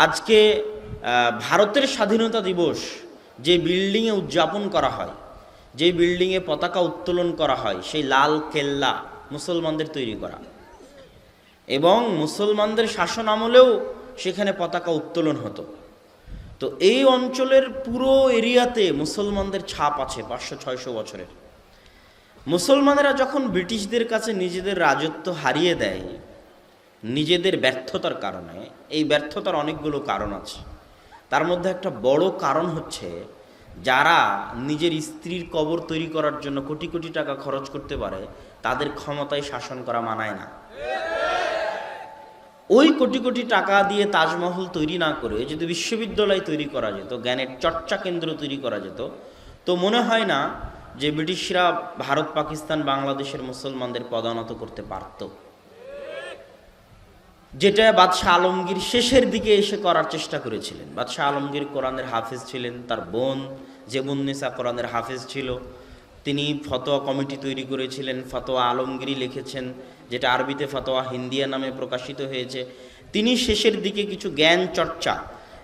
আজকে ভারতের স্বাধীনতা দিবস যে বিল্ডিংয়ে উদযাপন করা হয়, যে বিল্ডিংয়ে পতাকা উত্তোলন করা হয়, সেই লাল কেল্লা মুসলমানদের তৈরি করা, এবং মুসলমানদের শাসন আমলেও সেখানে পতাকা উত্তোলন হতো। তো এই অঞ্চলের পুরো এরিয়াতে মুসলমানদের ছাপ আছে 500-600 বছরের। মুসলমানেরা যখন ব্রিটিশদের কাছে নিজেদের রাজত্ব হারিয়ে দেয় নিজেদের ব্যর্থতার কারণে, এই ব্যর্থতার অনেকগুলো কারণ আছে। তার মধ্যে একটা বড় কারণ হচ্ছে, যারা নিজের স্ত্রীর কবর তৈরি করার জন্য কোটি কোটি টাকা খরচ করতে পারে, তাদের ক্ষমতায় শাসন করা মানায় না। ওই কোটি কোটি টাকা দিয়ে তাজমহল তৈরি না করে যদি বিশ্ববিদ্যালয় তৈরি করা যেত, জ্ঞানের চর্চা কেন্দ্র তৈরি করা যেত, তো মনে হয় না যে ব্রিটিশরা ভারত, পাকিস্তান, বাংলাদেশের মুসলমানদের পদানত করতে পারত। যেটা বাদশাহ আলমগীর শেষের দিকে এসে করার চেষ্টা করেছিলেন। বাদশাহ আলমগীর কোরআনের হাফেজ ছিলেন, তার বোন জেবুন্নেসা কোরআনের হাফেজ ছিল। তিনি ফতোয়া কমিটি তৈরি করেছিলেন, ফতোয়া আলমগীরই লিখেছেন, যেটা আরবিতে ফতোয়া হিন্দিয়া নামে প্রকাশিত হয়েছে। তিনি শেষের দিকে কিছু জ্ঞান চর্চা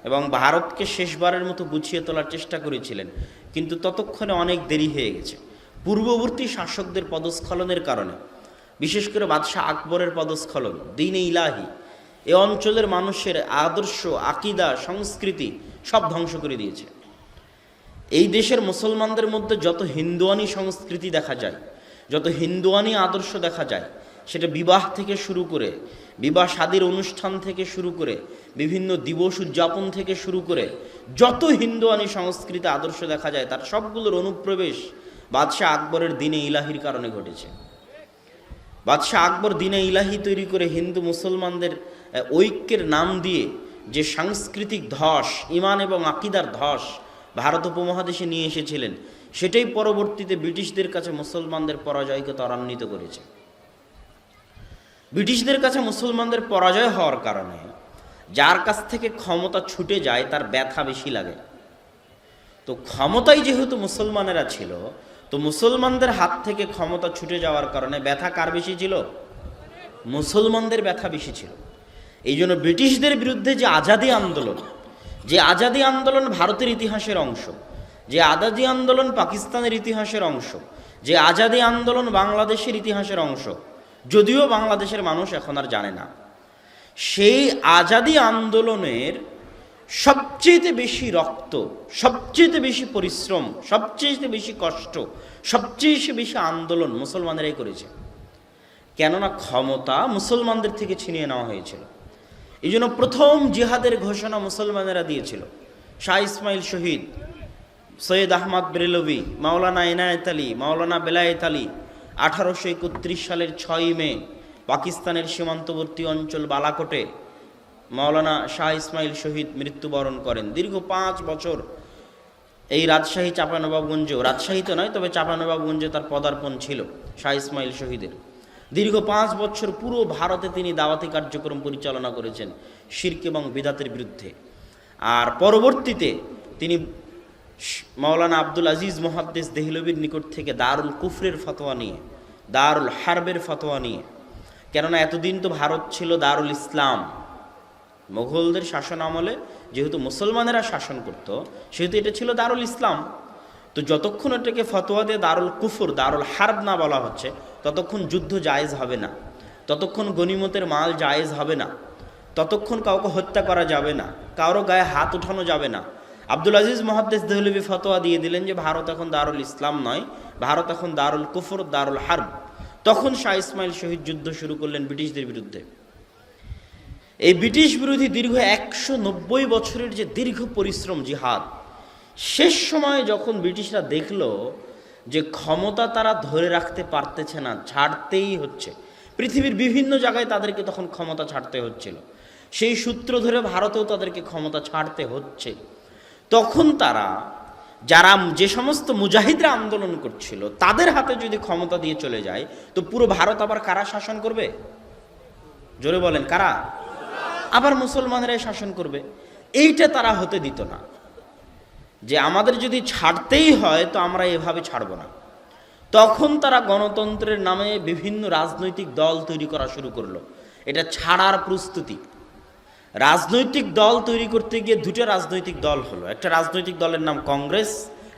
এবং ভারতকে শেষবারের মতো গুছিয়ে তোলার চেষ্টা করেছিলেন, কিন্তু ততক্ষণে অনেক দেরি হয়ে গেছে। পূর্ববর্তী শাসকদের পদস্খলনের কারণে, বিশেষ করে বাদশাহ আকবরের পদস্খলন, দ্বীন-ই ইলাহি এ অঞ্চলের মানুষের আদর্শ, আকিদা, সংস্কৃতি সব ধ্বংস করে দিয়েছে। এই দেশের মুসলমানদের মধ্যে যত হিন্দুয়ানি সংস্কৃতি দেখা যায়, যত হিন্দুয়ানি আদর্শ দেখা যায়, সেটা বিবাহ থেকে শুরু করে, বিবাহ শাদীর অনুষ্ঠান থেকে শুরু করে, বিভিন্ন দিবস উদযাপন থেকে শুরু করে যত হিন্দুয়ানি সংস্কৃতি আদর্শ দেখা যায়, তার সবগুলোর অনুপ্রবেশ বাদশাহ আকবরের দ্বীন-ই ইলাহির কারণে ঘটেছে। বাদশাহ আকবর দ্বীন-ই ইলাহি তৈরি করে হিন্দু মুসলমানদের ঐক্যের নাম দিয়ে যে সাংস্কৃতিক ধস, ইমান এবং আকিদার ধস ভারত উপমহাদেশে নিয়ে এসেছিলেন, সেটাই পরবর্তীতে ব্রিটিশদের কাছে মুসলমানদের পরাজয়কে ত্বরান্বিত করেছে। ব্রিটিশদের কাছে মুসলমানদের পরাজয় হওয়ার কারণে যার কাছ থেকে ক্ষমতা ছুটে যায় তার ব্যথা বেশি লাগে। তো ক্ষমতাই যেহেতু মুসলমানেরা ছিল, তো মুসলমানদের হাত থেকে ক্ষমতা ছুটে যাওয়ার কারণে ব্যথা কার বেশি ছিল? মুসলমানদের ব্যথা বেশি ছিল। এই জন্য ব্রিটিশদের বিরুদ্ধে যে আজাদি আন্দোলন, যে আজাদি আন্দোলন ভারতের ইতিহাসের অংশ, যে আজাদি আন্দোলন পাকিস্তানের ইতিহাসের অংশ, যে আজাদি আন্দোলন বাংলাদেশের ইতিহাসের অংশ, যদিও বাংলাদেশের মানুষ এখন আর জানে না, সেই আজাদি আন্দোলনের সবচেয়ে বেশি রক্ত, সবচেয়ে বেশি পরিশ্রম, সবচেয়ে বেশি কষ্ট, সবচেয়ে বেশি আন্দোলন মুসলমানেরাই করেছে। কেননা ক্ষমতা মুসলমানদের থেকে ছিনিয়ে নেওয়া হয়েছিল। এই জন্য প্রথম জিহাদের ঘোষণা মুসলমানেরা দিয়েছিল। শাহ ইসমাইল শহীদ, সৈয়দ আহমদ বেরেলভি, মাওলানা এনায়েত আলী, মাওলানা বেলায়েত আলী 1831 সালের 6ই মে পাকিস্তানের সীমান্তবর্তী অঞ্চল বালাকোটে মাওলানা শাহ ইসমাইল শহীদ মৃত্যুবরণ করেন। দীর্ঘ 5 বছর এই রাজশাহী চাঁপানবাবগঞ্জ, রাজশাহী তো নয়, তবে চাঁপানবাবগঞ্জে তার পদার্পণ ছিল শাহ ইসমাইল শহীদের। দীর্ঘ 5 বছর পুরো ভারতে তিনি দাওয়াতি কার্যক্রম পরিচালনা করেছেন শিরক এবং বিদআতের বিরুদ্ধে। আর পরবর্তীতে তিনি মাওলানা আব্দুল আজিজ মুহাদ্দিস দেহলভির নিকট থেকে দারুল কুফরের ফতোয়া নিয়ে, দারুল হারবের ফতোয়া নিয়ে, কেননা এতদিন তো ভারত ছিল দারুল ইসলাম, মোগলদের শাসন আমলে যেহেতু মুসলমানেরা শাসন করত, সেহেতু এটা ছিল দারুল ইসলাম। তো যতক্ষণ এটাকে ফতোয়া দিয়ে দারুল কুফর, দারুল হারব না বলা হচ্ছে, ততক্ষণ যুদ্ধ জায়েজ হবে না, ততক্ষণ গনিমতের মাল জায়েজ হবে না, ততক্ষণ কাউকে হত্যা করা যাবে না, কারো গায়ে হাত উঠানো যাবে না। আব্দুল আজিজ মুহাদ্দিস দেহলভি ফতোয়া দিয়ে দিলেন যে ভারত এখন দারুল ইসলাম নয়, ভারত এখন দারুল কুফর, দারুল হারব। তখন শাহ ইসমাইল শহীদ যুদ্ধ শুরু করলেন ব্রিটিশদের বিরুদ্ধে। এই ব্রিটিশ বিরোধী দীর্ঘ 190 বছরের যে দীর্ঘ পরিশ্রম জিহাদ, শেষ সময়ে যখন ব্রিটিশরা দেখল যে ক্ষমতা তারা ধরে রাখতে পারতেছে না, ছাড়তেই হচ্ছে, পৃথিবীর বিভিন্ন জায়গায় তাদেরকে তখন ক্ষমতা ছাড়তে হচ্ছিল, সেই সূত্র ধরে ভারতেও তাদেরকে ক্ষমতা ছাড়তে হচ্ছে, তখন তারা যারা যে সমস্ত মুজাহিদরা আন্দোলন করছিল তাদের হাতে যদি ক্ষমতা দিয়ে চলে যায়, তো পুরো ভারত আবার কারা শাসন করবে? জোরে বলেন, কারা? আবার মুসলমানেরাই শাসন করবে। এইটা তারা হতে দিত না, যে আমাদের যদি ছাড়তেই হয় তো আমরা এভাবে ছাড়ব না। তখন তারা গণতন্ত্রের নামে বিভিন্ন রাজনৈতিক দল তৈরি করা শুরু করলো, এটা ছাড়ার প্রস্তুতি। রাজনৈতিক দল তৈরি করতে গিয়ে দুটো রাজনৈতিক দল হলো। একটা রাজনৈতিক দলের নাম কংগ্রেস,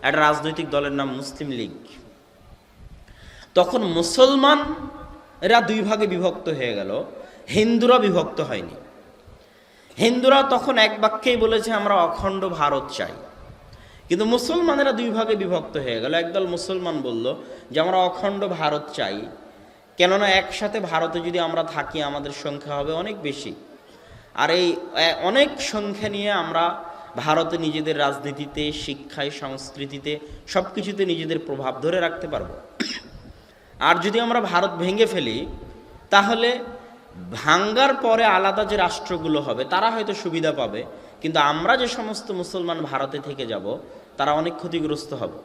একটা রাজনৈতিক দলের নাম মুসলিম লীগ। তখন মুসলমান এরা দুই ভাগে বিভক্ত হয়ে গেল, হিন্দুরা বিভক্ত হয়নি। হিন্দুরা তখন এক বাক্যেই বলেছে আমরা অখণ্ড ভারত চাই। কিন্তু মুসলমানেরা দুই ভাগে বিভক্ত হয়ে গেল। একদল মুসলমান বলল যে আমরা অখণ্ড ভারত চাই, কেননা একসাথে ভারতে যদি আমরা থাকি আমাদের সংখ্যা হবে অনেক বেশি, আর এই অনেক সংখ্যা নিয়ে আমরা ভারতে নিজেদের রাজনীতিতে, শিক্ষায়, সংস্কৃতিতে সব কিছুতে নিজেদের প্রভাব ধরে রাখতে পারব। আর যদি আমরা ভারত ভেঙে ফেলি তাহলে ভাঙ্গার পরে আলাদা যে রাষ্ট্রগুলো হবে তারা হয়তো সুবিধা পাবে, কিন্তু আমরা যে সমস্ত মুসলমান ভারতে থেকে যাব তারা অনেক ক্ষতিগ্রস্ত হবে।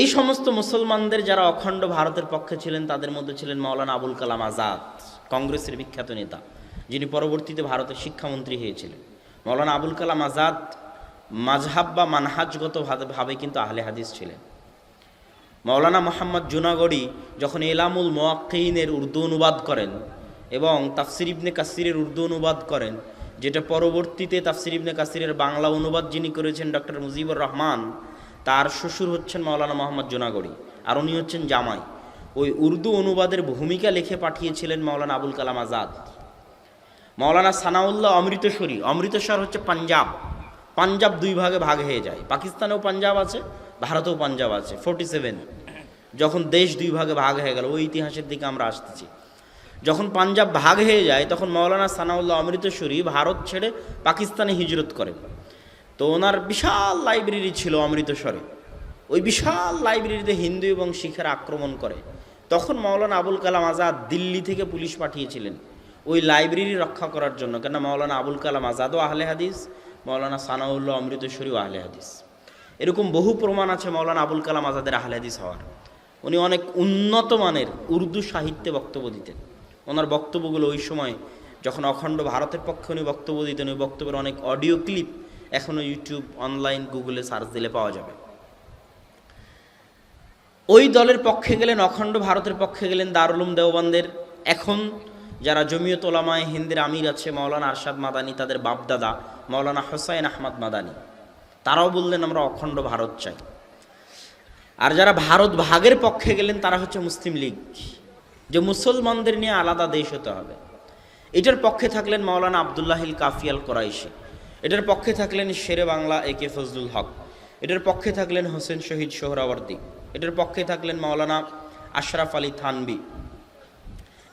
এই সমস্ত মুসলমানদের যারা অখণ্ড ভারতের পক্ষে ছিলেন তাদের মধ্যে ছিলেন মাওলানা আবুল কালাম আজাদ, কংগ্রেসের বিখ্যাত নেতা, যিনি পরবর্তীতে ভারতের শিক্ষামন্ত্রী হয়েছিলেন। মাওলানা আবুল কালাম আজাদ মাযহাব বা মানহাজগতভাবে কিন্তু আহলে হাদিস ছিলেন। মাওলানা মোহাম্মদ জুনাগড়ি যখন এলামুল মুওয়াক্কিনের উর্দু অনুবাদ করেন এবং তাফসির ইবনে কাসিরের উর্দু অনুবাদ করেন, যেটা পরবর্তীতে তাফসির ইবনে কাসিরের বাংলা অনুবাদ যিনি করেছেন ডক্টর মুজিবুর রহমান, তার শ্বশুর হচ্ছেন মাওলানা মোহাম্মদ জুনাগড়ি, আর উনি হচ্ছেন জামাই। ওই উর্দু অনুবাদের ভূমিকা লিখে পাঠিয়েছিলেন মাওলানা আবুল কালাম আজাদ। মাওলানা সানাউল্লাহ অমৃতসরী, অমৃতসর হচ্ছে পাঞ্জাব, পাঞ্জাব দুই ভাগে ভাগ হয়ে যায়, পাকিস্তানেও পাঞ্জাব আছে, ভারতেও পাঞ্জাব আছে। 47 যখন দেশ দুই ভাগে ভাগ হয়ে গেল, ওই ইতিহাসের দিকে আমরা আসতেছি। যখন পাঞ্জাব ভাগ হয়ে যায় তখন মাওলানা সানাউল্লাহ অমৃতসরী ভারত ছেড়ে পাকিস্তানে হিজরত করেন। তো ওনার বিশাল লাইব্রেরি ছিল অমৃতসরে, ওই বিশাল লাইব্রেরিতে হিন্দু এবং শিখেরা আক্রমণ করে। তখন মাওলানা আবুল কালাম আজাদ দিল্লি থেকে পুলিশ পাঠিয়েছিলেন ওই লাইব্রেরি রক্ষা করার জন্য, কেন মাওলানা আবুল কালাম আজাদও আহলে হাদিস, মাওলানা সানাউল্লাহ অমৃতসরীও আহলে হাদিস। এরকম বহু প্রমাণ আছে মাওলানা আবুল কালাম আজাদের আহলে হাদিস হওয়ার। উনি অনেক উন্নত মানের উর্দু সাহিত্যে বক্তব্য দিতেন। ওনার বক্তব্যগুলো ওই সময় যখন অখণ্ড ভারতের পক্ষে উনি বক্তব্য দিতেন, ওই বক্তব্যের অনেক অডিও ক্লিপ এখনও ইউটিউব, অনলাইন, গুগলে সার্চ দিলে পাওয়া যাবে। ওই দলের পক্ষে গেলেন, অখণ্ড ভারতের পক্ষে গেলেন দারুল উলুম দেওবন্দের এখন যারা জমিয়ত ওলামায়ে হিন্দের আমির আছে মাওলানা আরশাদ মাদানী, তাদের বাপদাদা মাওলানা হোসাইন আহমদ মাদানী, তারাও বললেন আমরা অখণ্ড ভারত চাই। আর যারা ভারত ভাগের পক্ষে গেলেন তারা হচ্ছে মুসলিম লীগ, যে মুসলমানদের নিয়ে আলাদা দেশ হতে হবে। এটার পক্ষে থাকলেন মাওলানা আবদুল্লাহিল কাফি আল কোরাইশি, এটার পক্ষে থাকলেন শেরে বাংলা একে ফজলুল হক, এটার পক্ষে থাকলেন হোসেন শহীদ সোহরাওয়ার্দী, এটার পক্ষে থাকলেন মাওলানা আশরাফ আলী থানবী,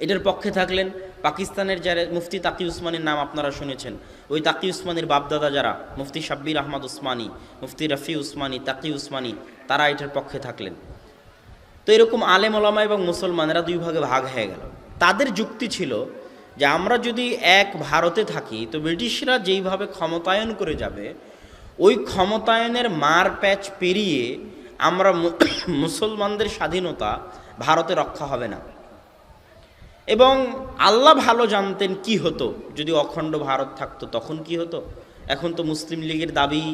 এটার পক্ষে থাকলেন পাকিস্তানের যারা মুফতি তাকি উসমানীর নাম আপনারা শুনেছেন, ওই তাকি উসমানীর বাপদাদা যারা মুফতি শাব্বির আহমদ উসমানী, মুফতি রফি উসমানী, তাকি উসমানী, তারা এটার পক্ষে থাকলেন। তো এরকম আলেম ওলামা এবং মুসলমানেরা দুই ভাগে ভাগ হয়ে গেল। তাদের যুক্তি ছিল যে আমরা যদি এক ভারতে থাকি তো ব্রিটিশরা যেইভাবে ক্ষমতায়ন করে যাবে, ওই ক্ষমতায়নের মার প্যাচ পেরিয়ে আমরা মুসলমানদের স্বাধীনতা ভারতে রক্ষা হবে না। এবং আল্লাহ ভালো জানতেন কি হতো যদি অখণ্ড ভারত থাকতো, তখন কি হতো। এখন তো মুসলিম লীগের দাবি,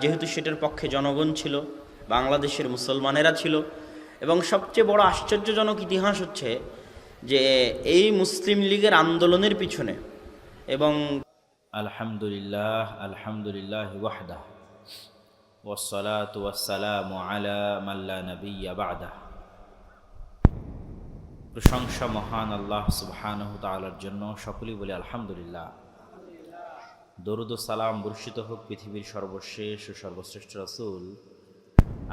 যেহেতু সেটার পক্ষে জনগণ ছিল, বাংলাদেশের মুসলমানেরা ছিল, এবং সবচেয়ে বড় আশ্চর্যজনক ইতিহাস হচ্ছে যে এই মুসলিম লীগের আন্দোলনের পিছনে এবং আলহামদুলিল্লাহ আলহামদুলিল্লাহ ওয়াহদা ওয়াসসালাতু ওয়াসসালামু আলা মান লা নাবিয়্যা বা'দা। প্রশংসা মহান আল্লাহ সুবহানাহু তাআলার জন্য, সকলেই বলি আলহামদুলিল্লাহ। দরুদ ও সালাম বর্ষিত হোক পৃথিবীর সর্বশেষ ও সর্বশ্রেষ্ঠ রাসূল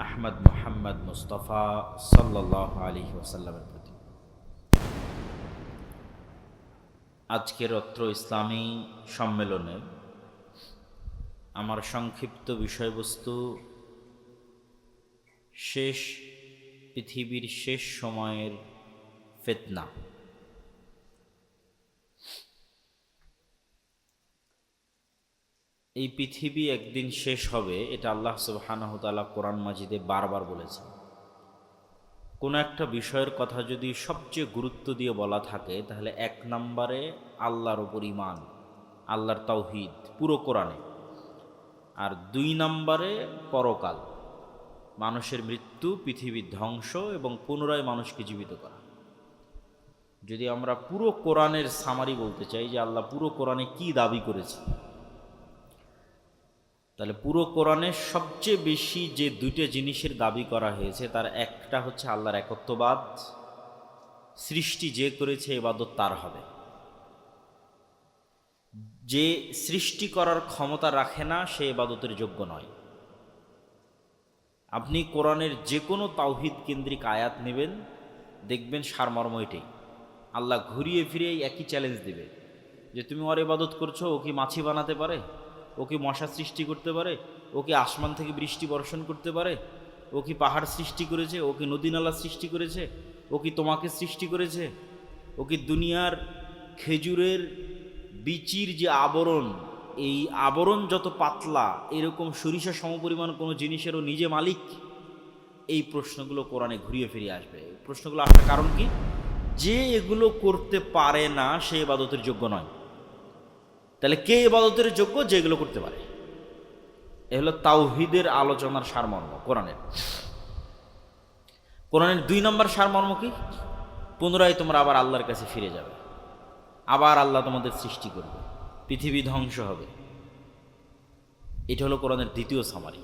আহমদ মুহাম্মদ মুস্তাফা সাল্লাল্লাহু আলাইহি ওয়াসাল্লামের প্রতি। আজকের অত্র ইসলামী সম্মেলনে আমার সংক্ষিপ্ত বিষয়বস্তু পৃথিবীর শেষ সময়ের ফিতনা। এই পৃথিবী একদিন শেষ হবে, এটা আল্লাহ সুবহানাহু ওয়া তাআলা কোরআন মাজিদে বারবার বলেছেন। কোনো একটা বিষয়ের কথা যদি সবচেয়ে গুরুত্ব দিয়ে বলা থাকে তাহলে এক নম্বরে আল্লাহর উপর ঈমান, আল্লাহর তাওহীদ পুরো কোরআনে, আর দুই নম্বরে পরকাল, মানুষের মৃত্যু, পৃথিবীর ধ্বংস এবং পুনরায় মানুষকে জীবিত করা। যদি আমরা পুরো কোরআনের সামারি বলতে চাই যে আল্লাহ পুরো কোরআনে কি দাবি করেছে, তাহলে পুরো কোরআনে সবচেয়ে বেশি যে দুইটা জিনিসের দাবি করা হয়েছে তার একটা হচ্ছে আল্লাহর একত্ববাদ, সৃষ্টি যে করেছে ইবাদত তার হবে। যে সৃষ্টি করার ক্ষমতা রাখে না সে ইবাদতের যোগ্য নয়। আপনি কোরআনের যে কোনো তাওহীদ কেন্দ্রিক আয়াত নেবেন, দেখবেন সারমর্ম এটাই। আল্লাহ ঘুরিয়ে ফিরিয়ে একই চ্যালেঞ্জ দেবে যে তুমি ওর ইবাদত করছো, ও কি মাছি বানাতে পারে? ও কি মশা সৃষ্টি করতে পারে? ও কি আসমান থেকে বৃষ্টি বর্ষণ করতে পারে? ও কি পাহাড় সৃষ্টি করেছে? ও কি নদী নালা সৃষ্টি করেছে? ও কি তোমাকে সৃষ্টি করেছে? ও কি দুনিয়ার খেজুরের বিচির যে আবরণ, এই আবরণ যত পাতলা এরকম সরিষা সমপরিমাণ কোনো জিনিসেরও নিজে মালিক? এই প্রশ্নগুলো কোরআনে ঘুরিয়ে ফিরিয়ে আসবে। প্রশ্নগুলো আসার কারণ কি? যে এগুলো করতে পারে না সে ইবাদতের যোগ্য নয়। তাহলে কে ইবাদতের যোগ্য? যে এগুলো করতে পারে। এ হলো তাওহীদের আলোচনার সারমর্ম কোরআনের। কোরআনের 2 নম্বর সারমর্ম কি? পুনরায় তোমরা আবার আল্লাহর কাছে ফিরে যাবে, আবার আল্লাহ তোমাদের সৃষ্টি করবে, পৃথিবী ধ্বংস হবে। এটা হলো কোরআনের দ্বিতীয় সামারি।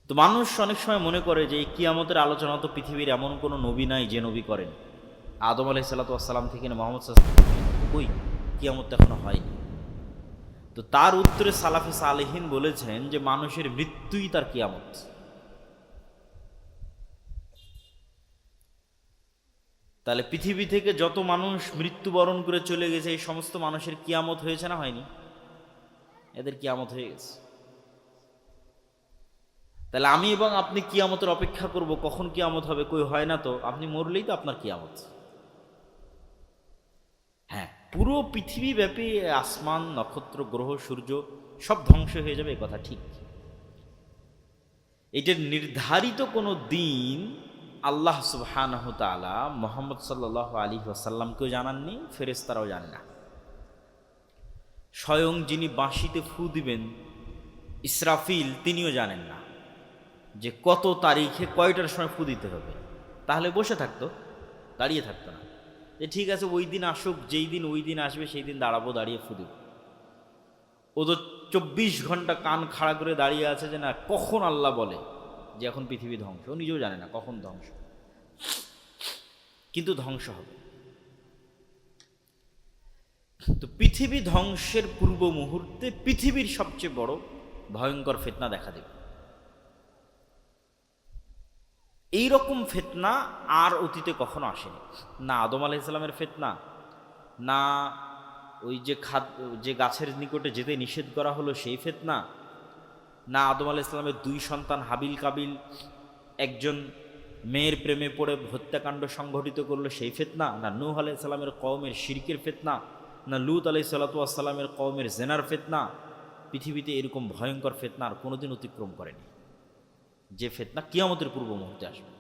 তো মানুষ অনেক সময় মনে করে যে এই কিয়ামতের আলোচনা তো পৃথিবীর এমন কোনো নবী নাই যে নবী করেন। আদম আলাইহিসসালাতু ওয়াসসালাম থেকে মুহাম্মদ সাল্লাল্লাহু আলাইহি ওয়াসাল্লাম, কই কিয়ামত এখনো হয়নি। তো তার উত্তরে সালাফে সালেহিন বলেছেন যে মানুষের মৃত্যুই তার কিয়ামত। তাহলে পৃথিবী থেকে যত মানুষ মৃত্যুবরণ করে চলে গেছে এই সমস্ত মানুষের কিয়ামত হয়েছে না হয়নি? এদের কিয়ামত হয়ে গেছে। তাহলে আমি এবং আপনি কিয়ামতের অপেক্ষা করব, কখন কিয়ামত হবে? কই হয় না তো, আপনি মরলেই তো আপনার কিয়ামত। হ্যাঁ, পুরো পৃথিবী ব্যাপী আসমান, নক্ষত্র, গ্রহ, সূর্য সব ধ্বংস হয়ে যাবে, এ কথা ঠিক। এটার নির্ধারিত কোনো দিন আল্লাহ সুবহানাহু তাআলা মুহাম্মদ সাল্লাল্লাহু আলাইহি ওয়াসাল্লামকেও জানাননি, ফেরেশতারাও জানে না। স্বয়ং যিনি বাঁশিতে ফু দিবেন ইসরাফিল, তিনিও জানেন না যে কত তারিখে কয়টার সময় ফু দিতে হবে। তাহলে বসে থাকতো, দাঁড়িয়ে থাকতো না যে ঠিক আছে ওই দিন আসুক, যেই দিন ওই দিন আসবে সেই দিন দাঁড়াবো, দাঁড়িয়ে ফু দিব। ও তো 24 ঘন্টা কান খাড়া করে দাঁড়িয়ে আছে যে না কখন আল্লাহ বলে যে এখন পৃথিবী ধ্বংস। ও নিজেও জানে না কখন ধ্বংস, কিন্তু ধ্বংস হবে। তো পৃথিবী ধ্বংসের পূর্ব মুহূর্তে পৃথিবীর সবচেয়ে বড় ভয়ঙ্কর ফিতনা দেখা দেবে। এইরকম ফিতনা আর অতীতে কখনো আসেনি। না আদম আলাইহিস সালামের ফিতনা, না ওই যে গাছের নিকটে যেতে নিষেধ করা হলো সেই ফিতনা, না আদম আলাইহিস সালামের 2 সন্তান হাবিল কাবিল একজন মেয়ের প্রেমে পড়ে হত্যাকাণ্ড সংঘটিত করলো সেই ফিতনা, না নূহ আলাইহিস সালামের কওমের শিরকের ফিতনা, না লূত আলাইহিস সালামের কওমের জেনার ফিতনা। পৃথিবীতে এরকম ভয়ঙ্কর ফিতনা আর কোনোদিন অতিক্রম করেনি, যে ফিতনা কিয়ামতের পূর্ব মুহূর্তে আসবে।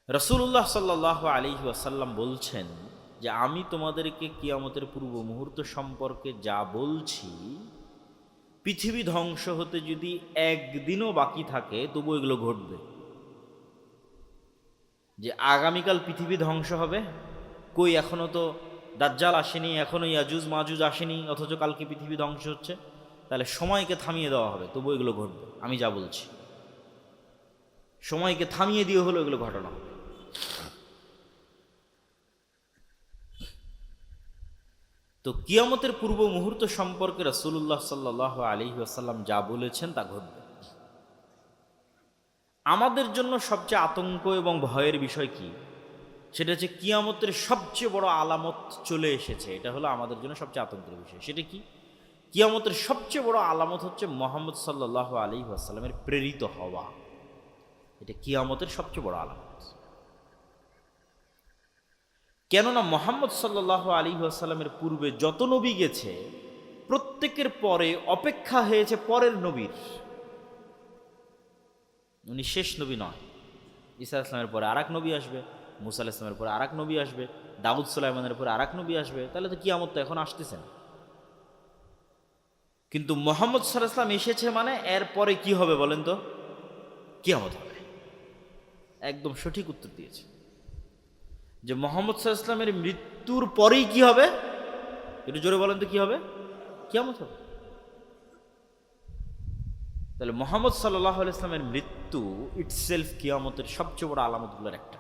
রাসূলুল্লাহ সাল্লাল্লাহু আলাইহি ওয়াসাল্লাম বলছেন যে আমি তোমাদেরকে কিয়ামতের পূর্ব মুহূর্ত সম্পর্কে যা বলছি, পৃথিবী ধ্বংস হতে যদি একদিনও বাকি থাকে তবু এগুলো ঘটবে। যে আগামীকাল পৃথিবী ধ্বংস হবে, কই এখনো তো দাজ্জাল আসেনি, এখনো ইয়াজুজ মাজুজ আসেনি, অথচ কালকে পৃথিবী ধ্বংস হচ্ছে। তাহলে সময়কে থামিয়ে দেওয়া হবে, তবু এগুলো ঘটবে। আমি যা বলছি সময়কে থামিয়ে দিয়ে হলো এগুলো ঘটনা হবে। তো কিয়ামতের পূর্ব মুহূর্ত সম্পর্কে রাসূলুল্লাহ সাল্লাল্লাহু আলাইহি ওয়াসাল্লাম যা বলেছেন তা ঘটবে। আমাদের জন্য সবচেয়ে আতঙ্ক এবং ভয়ের বিষয় কি? সেটা হচ্ছে কিয়ামতের সবচেয়ে বড় আলামত চলে এসেছে। এটা হলো আমাদের জন্য সবচেয়ে আতঙ্কের বিষয়। সেটা কি? কিয়ামতের সবচেয়ে বড় আলামত হচ্ছে মুহাম্মদ সাল্লাল্লাহু আলাইহি ওয়াসাল্লামের প্রেরিত হওয়া। এটা কিয়ামতের সবচেয়ে বড় আলামত। কেননা মুহাম্মদ সাল্লাল্লাহু আলাইহি ওয়াসাল্লামের পূর্বে যত নবী গেছে প্রত্যেকের পরে অপেক্ষা হয়েছে পরের নবীর। উনি শেষ নবী নয়। ঈসা ইসলামের পরে আরেক নবী আসবে, মুসা আলাইহিস সালামের পরে আরেক নবী আসবে, দাউদ সুলাইমানের পরে আরেক নবী আসবে। তাহলে তো কিয়ামত তো এখন আসতেছে না। কিন্তু মুহাম্মদ সাল্লাল্লাহু আলাইহি ওয়াসাল্লাম এসেছে মানে এর পরে কি হবে বলেন তো? কিয়ামত হবে। একদম সঠিক উত্তর দিয়েছে যে মুহাম্মদ সাল্লাল্লাহু আলাইহি ওয়াসাল্লামের মৃত্যুর পরেই কি হবে, একটু জোরে বলেন তো কি হবে? কিয়ামত হবে। তাহলে মুহাম্মদ সাল্লাল্লাহু আলাইহি ওয়াসাল্লামের মৃত্যু ইটসেলফ কিয়ামতের সবচেয়ে বড় আলামতগুলোর একটা।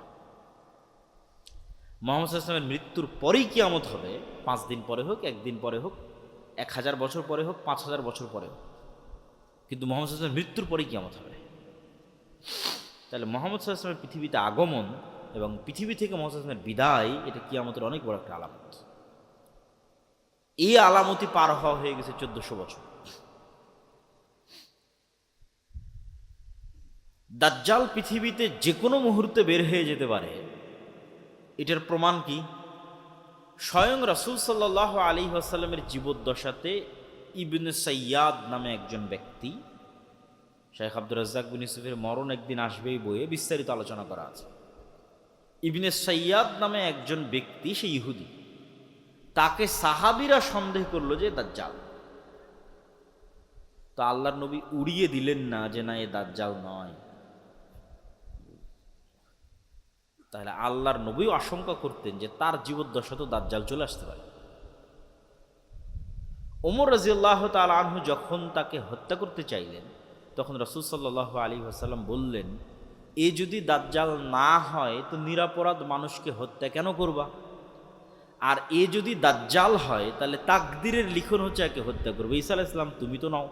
মুহাম্মদ সাল্লাল্লাহু আলাইহি ওয়াসাল্লামের মৃত্যুর পরেই কিয়ামত হবে, 5 দিন পরে হোক, 1 দিন পরে হোক, 1000 বছর পরে হোক, 5000 বছর পরে হোক, কিন্তু মুহাম্মদ সাল্লাল্লাহু আলাইহি ওয়াসাল্লামের মৃত্যুর পরেই কিয়ামত হবে। তাহলে মুহাম্মদ সাল্লাল্লাহু আলাইহি ওয়াসাল্লামের পৃথিবীতে আগমন এবং পৃথিবী থেকে মুহাম্মদ সাল্লাল্লাহু আলাইহি ওয়াসাল্লামের বিদায়, এটা কিয়ামতের অনেক বড় একটা আলামত। এই আলামতি পার হওয়া হয়ে গেছে 1400 বছর। দাজ্জাল পৃথিবীতে যে কোনো মুহূর্তে বের হয়ে যেতে পারে, এটার প্রমাণ কি? স্বয়ং রাসূল সাল্লাল্লাহু আলাইহি ওয়াসাল্লামের জীবদ্দশাতে ইবনে সাইয়াদ নামে একজন ব্যক্তি, শেখ আব্দুর রাজ্জাক বিন ইউসুফের মরণ একদিন আসবেই বইয়ে বিস্তারিত আলোচনা করা আছে। ইবনে সাইয়াদ নামে একজন ব্যক্তি, সে ইহুদি, তাকে সাহাবীরা সন্দেহ করলো যে দাজ্জাল। তো আল্লাহর নবী উড়িয়ে দিলেন না যে না, এ দাজ্জাল নয়। তাহলে আল্লাহর নবীও আশঙ্কা করতেন যে তার জীবদ্দশাতেও দাজ্জাল চলে আসতে পারে। ওমর রাদিয়াল্লাহু তাআলা আনহু যখন তাকে হত্যা করতে চাইলেন, তখন রাসূল সাল্লাল্লাহু আলাইহি ওয়াসাল্লাম বললেন, এ যদি দাজ্জাল না হয় তো নিরপরাধ মানুষকে হত্যা কেন করবা? আর এ যদি দাজ্জাল হয় তাহলে তাকদীরের লিখন হচ্ছে একে হত্যা করবে। ঈসা আলাইহিস সালাম তুমি তো নাও।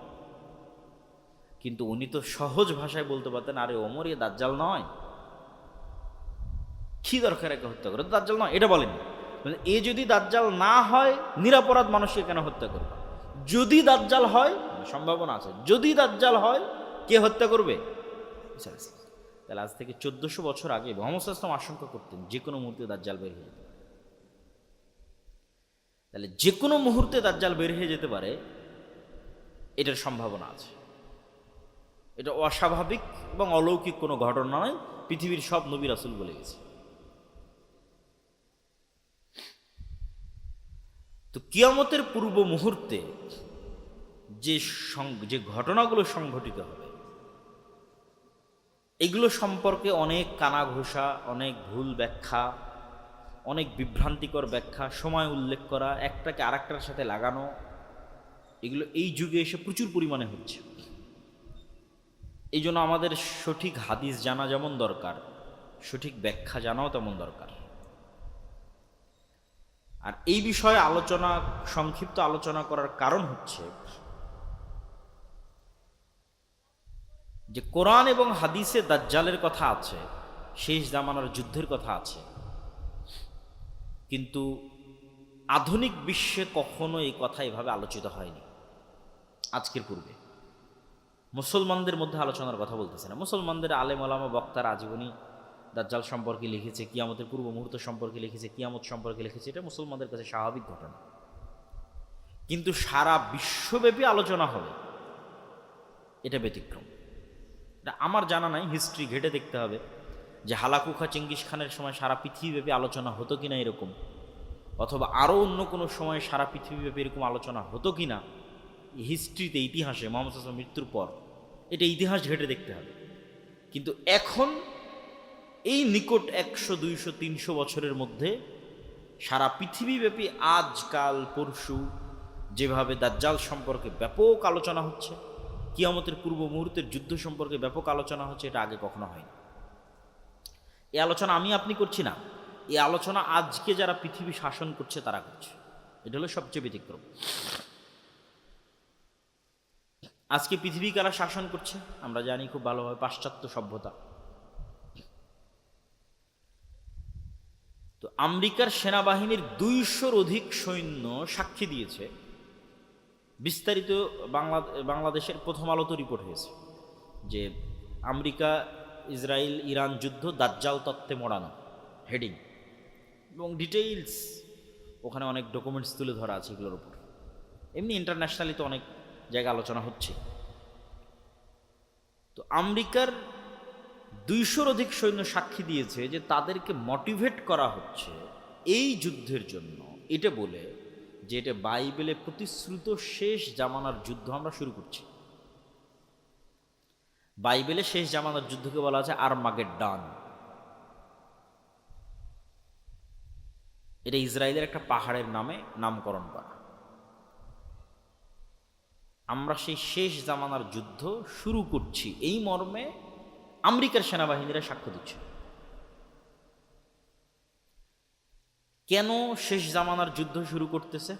কিন্তু উনি তো সহজ ভাষায় বলতে পারতেন, আরে ওমর, এ দাজ্জাল নয়, কি দরকার একে হত্যা করে, দাজ্জাল নয়, এটা বলেন। এ যদি দাজ্জাল না হয় নিরপরাধ মানুষকে কেন হত্যা করবে? যদি দাজ্জাল হয়, সম্ভাবনা আছে, যদি দাজ্জাল হয় কে হত্যা করবে? তাহলে আজ থেকে 1400 বছর আগে মুহাম্মদ সাল্লাল্লাহু আলাইহি ওয়াসাল্লাম আশঙ্কা করতেন যে কোনো মুহূর্তে দাজ্জাল বের হয়ে যেতে পারে। তাহলে যে কোনো মুহূর্তে দাজ্জাল বের হয়ে যেতে পারে, এটার সম্ভাবনা আছে। এটা অস্বাভাবিক এবং অলৌকিক কোনো ঘটনা নয়, পৃথিবীর সব নবী রাসূল বলে গেছে। তো কিয়ামতের পূর্ব মুহূর্তে যে ঘটনাগুলো সংঘটিত হবে, এগুলো সম্পর্কে অনেক কানাঘোষা, অনেক ভুল ব্যাখ্যা, অনেক বিভ্রান্তিকর ব্যাখ্যা, সময় উল্লেখ করা, একটাকে আরেকটার সাথে লাগানো, এগুলো এই যুগে এসে প্রচুর পরিমাণে হচ্ছে। এই জন্য আমাদের সঠিক হাদিস জানা যেমন দরকার, সঠিক ব্যাখ্যা জানাও তেমন দরকার। আর এই বিষয়ে সংক্ষিপ্ত আলোচনা করার কারণ হচ্ছে যে কোরআন এবং হাদিসে দাজ্জালের কথা আছে, শেষ জামানার যুদ্ধের কথা আছে, কিন্তু আধুনিক বিশ্বে কখনো এই কথা এভাবে আলোচিত হয়নি। আজকের পূর্বে মুসলমানদের মধ্যে আলোচনার কথা বলতেছে না। মুসলমানদের আলেম ওলামা বক্তারা আজীবনী দাজ্জাল সম্পর্কে লিখেছে, কিয়ামতের পূর্ব মুহূর্ত সম্পর্কে লিখেছে, কিয়ামত সম্পর্কে লিখেছে, এটা মুসলমানদের কাছে স্বাভাবিক ঘটনা। কিন্তু সারা বিশ্বব্যাপী আলোচনা হবে, এটা ব্যতিক্রম। এটা আমার জানা নাই, হিস্ট্রি ঘেটে দেখতে হবে যে হালাকুখা চেঙ্গিস খানের সময় সারা পৃথিবীব্যাপী আলোচনা হতো কিনা এরকম, অথবা আরও অন্য কোনো সময় সারা পৃথিবীব্যাপী এরকম আলোচনা হতো কিনা। হিস্ট্রিতে, ইতিহাসে মুহাম্মদ সাল্লাল্লাহু আলাইহি ওয়াসাল্লামের মৃত্যুর পর এটা ইতিহাস ঘেটে দেখতে হবে। কিন্তু এখন এই নিকট 100, 200, 300 বছরের মধ্যে সারা পৃথিবীব্যাপী আজকাল পরশু যেভাবে দাজ্জাল সম্পর্কে ব্যাপক আলোচনা হচ্ছে, কিয়ামতের পূর্ব মুহূর্তের যুদ্ধ সম্পর্কে ব্যাপক আলোচনা হচ্ছে, এটা আগে কখনো হয়নি। এই আলোচনা আমি আপনি করছি না, এই আলোচনা আজকে যারা পৃথিবী শাসন করছে তারা করছে। এটা হলো সবচেয়ে ব্যতিক্রম। আজকে পৃথিবী কারা শাসন করছে আমরা জানি খুব ভালোভাবে, পাশ্চাত্য সভ্যতা। তো আমেরিকার সেনাবাহিনীর 200-র অধিক সৈন্য সাক্ষী দিয়েছে, বিস্তারিত বাংলাদেশের প্রথম আলোতে রিপোর্ট হয়েছে যে আমেরিকা ইসরায়েল ইরান যুদ্ধ দাজ্জাল তত্ত্বে মোড়ানো, হেডিং এবং ডিটেইলস, ওখানে অনেক ডকুমেন্টস তুলে ধরা আছে এগুলোর উপর। এমনি ইন্টারন্যাশনালি তো অনেক জায়গায় আলোচনা হচ্ছে। তো আমেরিকার 200-র অধিক সৈন্য সাক্ষী দিয়েছে যে তাদেরকে মোটিভেট করা হচ্ছে এই যুদ্ধের জন্য, এটা বলে যে এটা বাইবেলে প্রতিশ্রুত শেষ জামানার যুদ্ধ আমরা শুরু করছি। বাইবেলে শেষ জামানার যুদ্ধকে বলা আছে আরমাগেড্ডন, এটা ইসরায়েলের একটা পাহাড়ের নামে নামকরণ করা। আমরা সেই শেষ জামানার যুদ্ধ শুরু করছি এই মর্মে আমেরিকার সেনাবাহিনীরা সাক্ষ্য দিচ্ছে। কেন শেষ জামানার যুদ্ধ শুরু করতেছে?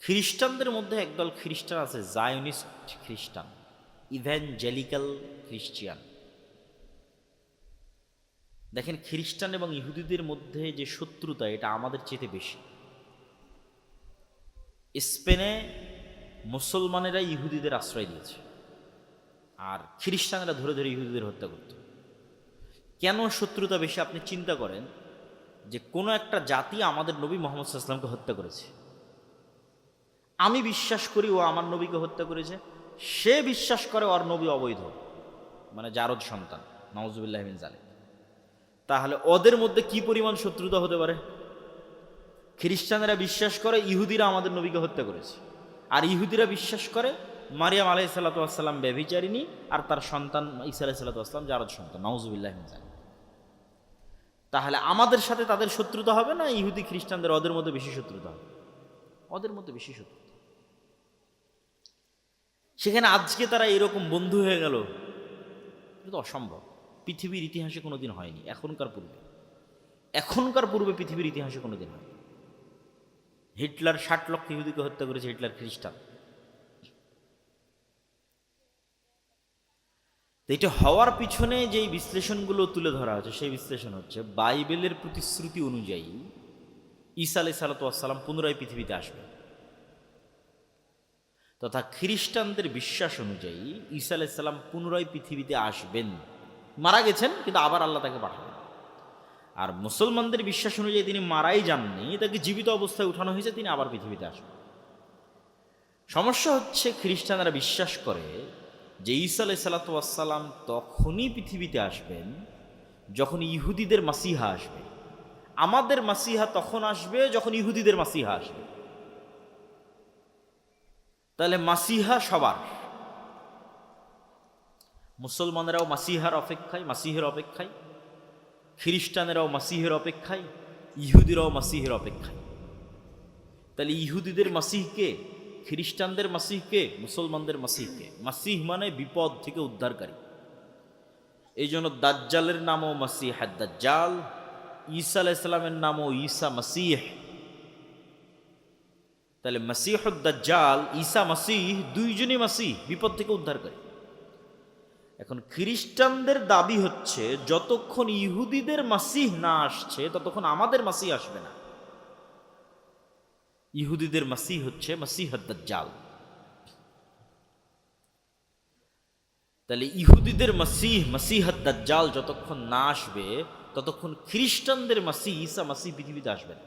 খ্রিস্টানদের মধ্যে একদল খ্রিস্টান আছে, জায়নিস্ট খ্রিস্টান, ইভ্যাঞ্জেলিক্যাল খ্রিস্টিয়ান। দেখেন, খ্রিস্টান এবং ইহুদিদের মধ্যে যে শত্রুতা, এটা আমাদের চেয়ে বেশি। স্পেনে মুসলমানেরা ইহুদিদের আশ্রয় দিয়েছে, আর খ্রিস্টানেরা ধরে ধরে ইহুদিদের হত্যা করত। কেন শত্রুতা বেশি? আপনি চিন্তা করেন যে কোনো একটা জাতি আমাদের নবী মুহাম্মদ সাল্লাল্লাহু আলাইহি ওয়াসাল্লামকে হত্যা করেছে, আমি বিশ্বাস করি ও আমার নবীকে হত্যা করেছে, সে বিশ্বাস করে ওর নবী অবৈধ, মানে জারদ সন্তান, নাউজুবিল্লাহ মিন যালিক। তাহলে ওদের মধ্যে কি পরিমাণ শত্রুতা হতে পারে? খ্রিস্টানেরা বিশ্বাস করে ইহুদিরা আমাদের নবীকে হত্যা করেছে, আর ইহুদিরা বিশ্বাস করে মারিয়াম আলাইহিস সালাতু ওয়াস সালাম ব্যভিচারিণী, আর তার সন্তান ঈসা আলাইহিস সালাতু ওয়াস সালাম জারদ সন্তান, নাউজুবিল্লাহ মিন যালিক। তাহলে আমাদের সাথে তাদের শত্রুতা হবে না ইহুদি খ্রিস্টানদের ওদের মধ্যে বেশি শত্রুতা হবে? ওদের মধ্যে বেশি শত্রুতা। সেখানে আজকে তারা এরকম বন্ধু হয়ে গেল, এটা তো অসম্ভব। পৃথিবীর ইতিহাসে কোনোদিন হয়নি, এখনকার পূর্বে পৃথিবীর ইতিহাসে কোনোদিন হয়নি। হিটলার 60 লক্ষ ইহুদিকে হত্যা করেছে, হিটলার খ্রিস্টান। তো এটা হওয়ার পিছনে যেই বিশ্লেষণগুলো তুলে ধরা হচ্ছে, সেই বিশ্লেষণ হচ্ছে বাইবেলের প্রতিশ্রুতি অনুযায়ী ঈসা আলাইহিস সালাতু ওয়াস সালাম পুনরায় পৃথিবীতে আসবেন, তথা খ্রিস্টানদের বিশ্বাস অনুযায়ী ঈসা আলাইহিস সালাম পুনরায় পৃথিবীতে আসবেন, মারা গেছেন কিন্তু আবার আল্লাহ তাকে পাঠাবেন। আর মুসলমানদের বিশ্বাস অনুযায়ী তিনি মারাই যাননি, তাকে জীবিত অবস্থায় উঠানো হয়েছে, তিনি আবার পৃথিবীতে আসবেন। সমস্যা হচ্ছে খ্রিস্টানরা বিশ্বাস করে যে ঈসা আলাইহিস সালাতু ওয়াস সালাম তখনই পৃথিবীতে আসবেন যখন ইহুদিদের মাসিহা আসবে। আমাদের মাসিহা তখন আসবে যখন ইহুদিদের মাসিহা আসবে। তাহলে মাসিহা সবার, মুসলমানেরাও মাসিহার অপেক্ষায়, মাসিহের অপেক্ষায়, খ্রিস্টানেরাও মাসিহের অপেক্ষায়, ইহুদিরাও মাসিহের অপেক্ষায়। তাহলে ইহুদিদের মাসিহকে, খ্রিস্টানদের মাসিহকে, মুসলমানদের মাসিহকে। মাসিহ মানে বিপদ থেকে উদ্ধারকারী। এই জন্য দাজ্জালের নামও মাসিহ দাজ্জাল, ঈসা আলাইহিস সালামের নামও ঈসা মাসিহ। তাহলে মাসিহুদ দাজ্জাল, ঈসা মাসিহ, দুইজনই মাসিহ, বিপদ থেকে উদ্ধারকারী। এখন খ্রিস্টানদের দাবি হচ্ছে যতক্ষণ ইহুদিদের মাসিহ না আসছে ততক্ষণ আমাদের মাসিহ আসবে না। ইহুদিদের মাসিহ হচ্ছে মাসিহুদ দাজ্জাল। তাহলে ইহুদিদের মাসিহ, মাসিহুদ দাজ্জাল যতক্ষণ না আসবে ততক্ষণ খ্রিস্টানদের মাসিহ ঈসা মাসিহ পৃথিবীতে আসবে না।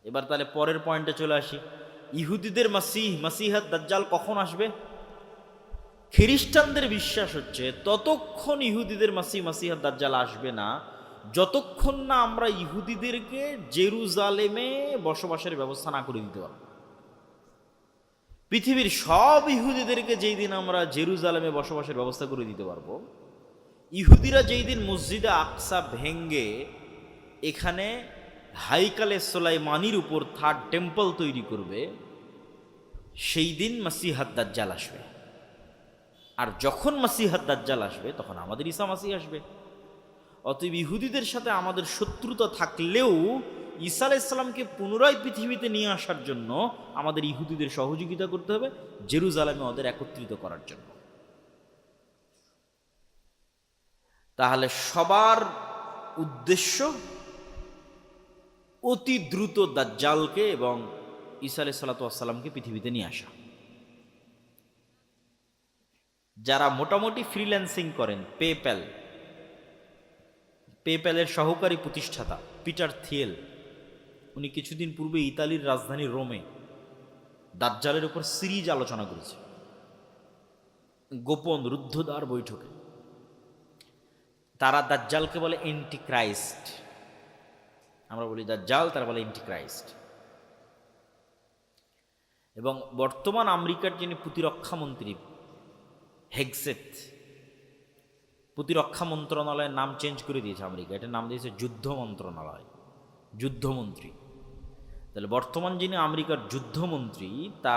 এবার তাহলে পরের পয়েন্টে চলে আসি, ইহুদিদের মাসিহ, মাসিহুদ দাজ্জাল কখন আসবে? খ্রিস্টানদের বিশ্বাস হচ্ছে ততক্ষণ ইহুদিদের মাসিহ, মাসিহুদ দাজ্জাল আসবে না যতক্ষণ না আমরা ইহুদিদেরকে জেরুজালেমে বসবাসের ব্যবস্থা না করে দিতে পারব। পৃথিবীর সব ইহুদিদেরকে যেই দিন আমরা জেরুজালেমে বসবাসের ব্যবস্থা করে দিতে পারবো, ইহুদিরা যেই দিন মসজিদে আকসা ভেঙ্গে এখানে হাইকালে সুলাইমানির উপর থার্ড টেম্পল তৈরি করবে, সেই দিন মাসিহুদ দাজ্জাল আসবে। আর যখন মাসিহুদ দাজ্জাল আসবে তখন আমাদের ঈসা মাসিহ আসবে। অতএব ইহুদিদের সাথে আমাদের শত্রুতা থাকলেও ঈসা আলাইহিস সালামকে পুনরায় পৃথিবীতে নিয়ে আসার জন্য আমাদের ইহুদিদের সহযোগিতা করতে হবে, জেরুজালেমে ওদের একত্রিত করার জন্য। তাহলে সবার উদ্দেশ্য অতি দ্রুত দাজ্জালকে এবং ঈসা আলাইহিস সালাতু ওয়াস সালামকে পৃথিবীতে নিয়ে আসা। যারা মোটামুটি ফ্রিল্যান্সিং করেন, পেপ্যালের সহকারী প্রতিষ্ঠাতা পিটার থিয়েল, উনি কিছুদিন পূর্বে ইতালির রাজধানী রোমে দাজ্জালের উপর সিরিজ আলোচনা করেছে, গোপন রুদ্ধদ্বার বৈঠকে। তারা দাজ্জালকে বলে এন্টিক্রাইস্ট, আমরা বলি দাজ্জাল, তারা বলে এন্টিক্রাইস্ট। এবং বর্তমান আমেরিকার যিনি প্রতিরক্ষা মন্ত্রী হেগসেথ, প্রতিরক্ষা মন্ত্রণালয়ের নাম চেঞ্জ করে দিয়েছে আমেরিকা, এটার নাম দিয়েছে যুদ্ধ মন্ত্রণালয়, যুদ্ধমন্ত্রী। তাহলে বর্তমান যিনি আমেরিকার যুদ্ধমন্ত্রী, তার